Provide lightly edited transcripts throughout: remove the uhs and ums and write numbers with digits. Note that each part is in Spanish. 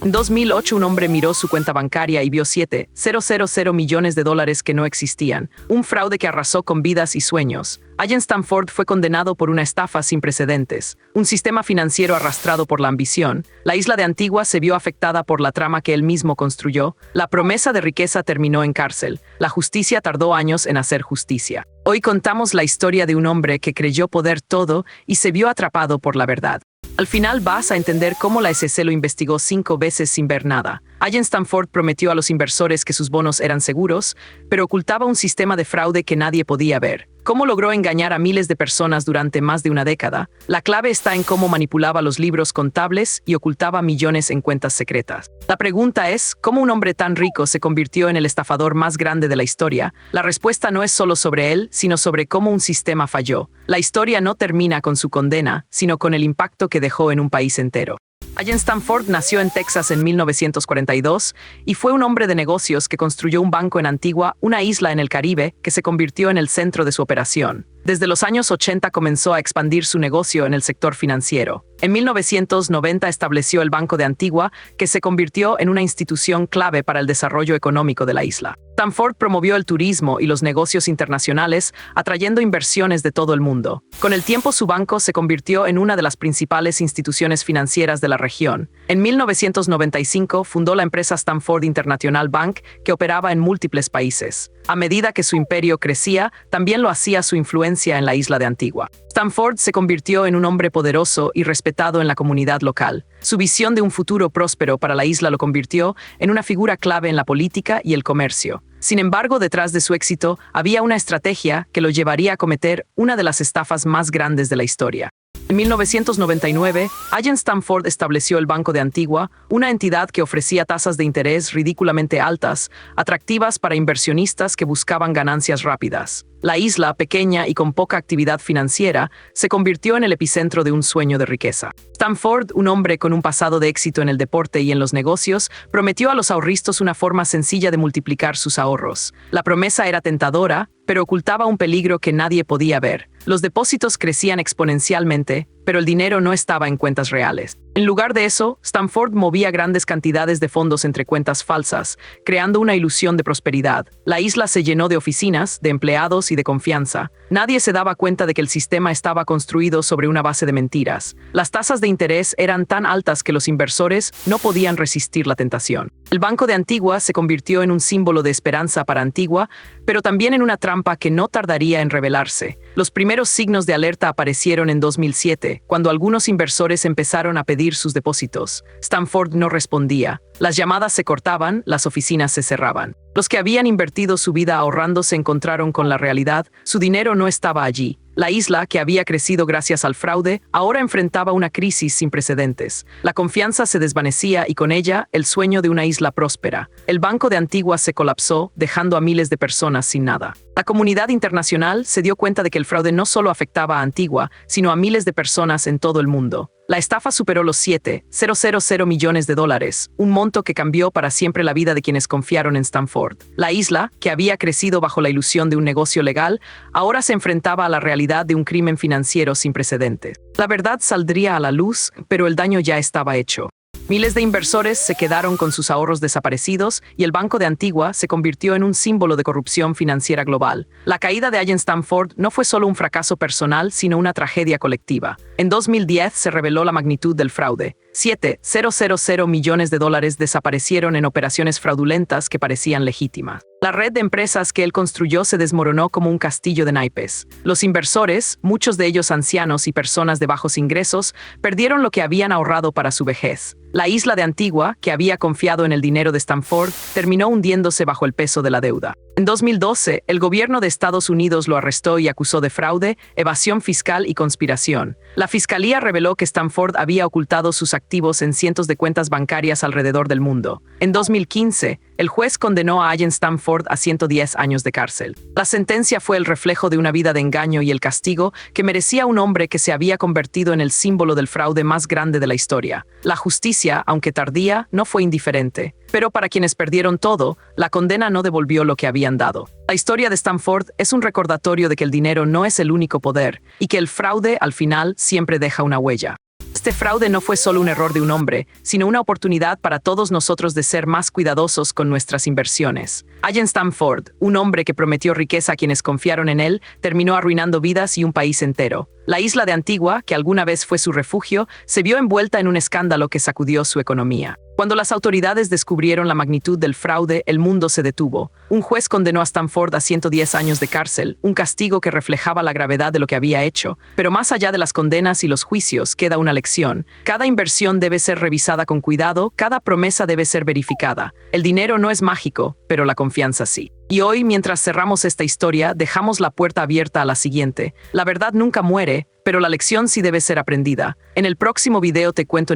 En 2008, un hombre miró su cuenta bancaria y vio $7,000 millones que no existían, un fraude que arrasó con vidas y sueños. Allen Stanford fue condenado por una estafa sin precedentes, un sistema financiero arrastrado por la ambición. La isla de Antigua se vio afectada por la trama que él mismo construyó. La promesa de riqueza terminó en cárcel. La justicia tardó años en hacer justicia. Hoy contamos la historia de un hombre que creyó poder todo y se vio atrapado por la verdad. Al final vas a entender cómo la SEC lo investigó 5 veces sin ver nada. Allen Stanford prometió a los inversores que sus bonos eran seguros, pero ocultaba un sistema de fraude que nadie podía ver. ¿Cómo logró engañar a miles de personas durante más de una década? La clave está en cómo manipulaba los libros contables y ocultaba millones en cuentas secretas. La pregunta es, ¿cómo un hombre tan rico se convirtió en el estafador más grande de la historia? La respuesta no es solo sobre él, sino sobre cómo un sistema falló. La historia no termina con su condena, sino con el impacto que dejó en un país entero. Allen Stanford nació en Texas en 1942 y fue un hombre de negocios que construyó un banco en Antigua, una isla en el Caribe, que se convirtió en el centro de su operación. Desde los años 80 comenzó a expandir su negocio en el sector financiero. En 1990 estableció el Banco de Antigua, que se convirtió en una institución clave para el desarrollo económico de la isla. Stanford promovió el turismo y los negocios internacionales, atrayendo inversiones de todo el mundo. Con el tiempo, su banco se convirtió en una de las principales instituciones financieras de la región. En 1995 fundó la empresa Stanford International Bank, que operaba en múltiples países. A medida que su imperio crecía, también lo hacía su influencia en la isla de Antigua. Stanford se convirtió en un hombre poderoso y respetado en la comunidad local. Su visión de un futuro próspero para la isla lo convirtió en una figura clave en la política y el comercio. Sin embargo, detrás de su éxito había una estrategia que lo llevaría a cometer una de las estafas más grandes de la historia. En 1999, Allen Stanford estableció el Banco de Antigua, una entidad que ofrecía tasas de interés ridículamente altas, atractivas para inversionistas que buscaban ganancias rápidas. La isla, pequeña y con poca actividad financiera, se convirtió en el epicentro de un sueño de riqueza. Stanford, un hombre con un pasado de éxito en el deporte y en los negocios, prometió a los ahorristas una forma sencilla de multiplicar sus ahorros. La promesa era tentadora, pero ocultaba un peligro que nadie podía ver. Los depósitos crecían exponencialmente, pero el dinero no estaba en cuentas reales. En lugar de eso, Stanford movía grandes cantidades de fondos entre cuentas falsas, creando una ilusión de prosperidad. La isla se llenó de oficinas, de empleados y de confianza. Nadie se daba cuenta de que el sistema estaba construido sobre una base de mentiras. Las tasas de interés eran tan altas que los inversores no podían resistir la tentación. El Banco de Antigua se convirtió en un símbolo de esperanza para Antigua, pero también en una trampa que no tardaría en revelarse. Los primeros signos de alerta aparecieron en 2007, cuando algunos inversores empezaron a pedir sus depósitos. Stanford no respondía. Las llamadas se cortaban, las oficinas se cerraban. Los que habían invertido su vida ahorrando se encontraron con la realidad. Su dinero no estaba allí. La isla, que había crecido gracias al fraude, ahora enfrentaba una crisis sin precedentes. La confianza se desvanecía y con ella el sueño de una isla próspera. El Banco de Antigua se colapsó, dejando a miles de personas sin nada. La comunidad internacional se dio cuenta de que el fraude no solo afectaba a Antigua, sino a miles de personas en todo el mundo. La estafa superó los $7,000 millones, un monto que cambió para siempre la vida de quienes confiaron en Stanford. La isla, que había crecido bajo la ilusión de un negocio legal, ahora se enfrentaba a la realidad de un crimen financiero sin precedentes. La verdad saldría a la luz, pero el daño ya estaba hecho. Miles de inversores se quedaron con sus ahorros desaparecidos y el Banco de Antigua se convirtió en un símbolo de corrupción financiera global. La caída de Allen Stanford no fue solo un fracaso personal, sino una tragedia colectiva. En 2010 se reveló la magnitud del fraude. $7,000 millones desaparecieron en operaciones fraudulentas que parecían legítimas. La red de empresas que él construyó se desmoronó como un castillo de naipes. Los inversores, muchos de ellos ancianos y personas de bajos ingresos, perdieron lo que habían ahorrado para su vejez. La isla de Antigua, que había confiado en el dinero de Stanford, terminó hundiéndose bajo el peso de la deuda. En 2012, el gobierno de Estados Unidos lo arrestó y acusó de fraude, evasión fiscal y conspiración. La fiscalía reveló que Stanford había ocultado sus activos en cientos de cuentas bancarias alrededor del mundo. En 2015, el juez condenó a Allen Stanford a 110 años de cárcel. La sentencia fue el reflejo de una vida de engaño y el castigo que merecía un hombre que se había convertido en el símbolo del fraude más grande de la historia. La justicia, aunque tardía, no fue indiferente. Pero para quienes perdieron todo, la condena no devolvió lo que habían dado. La historia de Stanford es un recordatorio de que el dinero no es el único poder y que el fraude, al final, siempre deja una huella. Este fraude no fue solo un error de un hombre, sino una oportunidad para todos nosotros de ser más cuidadosos con nuestras inversiones. Allen Stanford, un hombre que prometió riqueza a quienes confiaron en él, terminó arruinando vidas y un país entero. La isla de Antigua, que alguna vez fue su refugio, se vio envuelta en un escándalo que sacudió su economía. Cuando las autoridades descubrieron la magnitud del fraude, el mundo se detuvo. Un juez condenó a Stanford a 110 años de cárcel, un castigo que reflejaba la gravedad de lo que había hecho. Pero más allá de las condenas y los juicios, queda una lección. Cada inversión debe ser revisada con cuidado, cada promesa debe ser verificada. El dinero no es mágico, pero la confianza sí. Y hoy, mientras cerramos esta historia, dejamos la puerta abierta a la siguiente. La verdad nunca muere, pero la lección sí debe ser aprendida. En el próximo video te cuento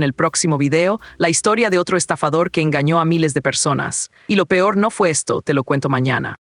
la historia de otro estafador que engañó a miles de personas. Y lo peor no fue esto, te lo cuento mañana.